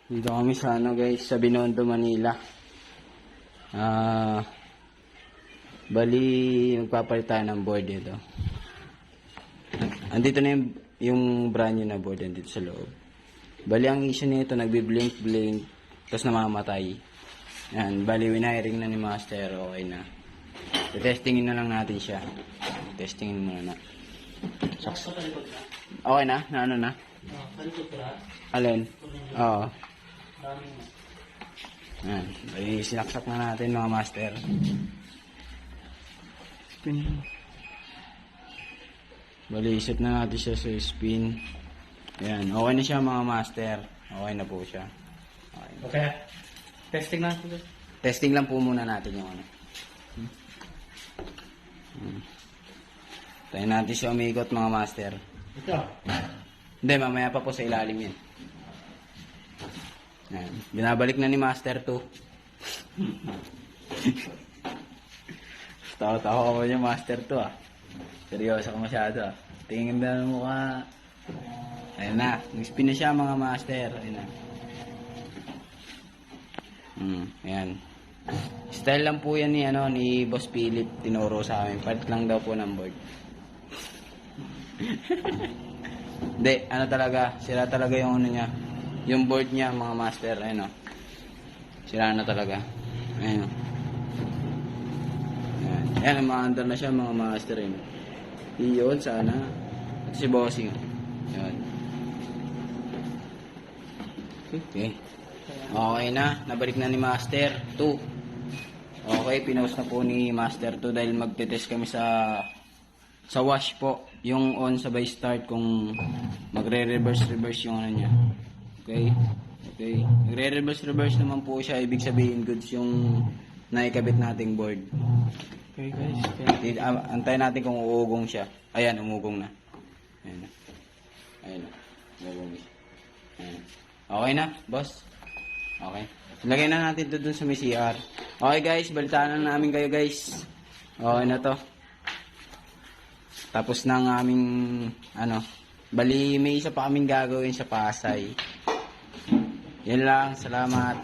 Dito kami sa guys, sa Binondo, Manila. Bali, magpapalit tayo ng board dito. Andito na yung brand new na board andito sa loob. Bali, ang issue nito, nagbi-blink-blink, tapos namamatay. Yan, bali, winahiring na ni Master, okay na. Testingin na lang natin siya. Testingin muna na. Saks. Okay na? Na ano na? Alin? Oo. Yan. Bali, sinaksak na natin mga Master. Spin. Bali, isip na natin siya sa spin. Ayan, okay na siya mga Master. Okay na po siya. Okay. Testing natin. Testing lang po muna natin yung ano. Tayo natin siya umikot mga Master. Ito. Hindi, mamaya pa po sa ilalim yan. Ayan. Binabalik na ni Master 2. Tawa-tawa ako yung Master 2 ah. Seryoso ko masyado ah. Tingin na ng mukha. Ayun na. Nag-spin na siya mga Master. Ayun na. Ayan. Style lang po yan ni Boss Philip. Tinuro sa amin. Palit lang daw po ng board. Hindi. Ano talaga. Sira talaga yung niya. Yung board niya mga Master. Ayun o. Sira na talaga. Ayun o. Ayan, maandar na siya mga Master. Iyon, sana. At si Bossing. Ayan. Okay. Okay na. Nabalik na ni Master 2. Okay, pinost na po ni Master 2 dahil magte-test kami sa wash po. Yung on sabay start kung magre-reverse yung ano niya. Okay. Okay. Nagre-reverse naman po siya. Ibig sabihin goods yung naikabit nating board. Okay guys. Antayin natin kung uugong siya. Ayan, umugong na. Ayan na. Ayan na. Umugong siya. Ayan. Okay na, boss? Okay. Lagay na natin ito dun sa may CR. Okay guys, balitaan na namin kayo guys. Okay na to. Tapos na ang aming, bali may isa pa kaming gagawin sa Pasay. Yan lang, salamat.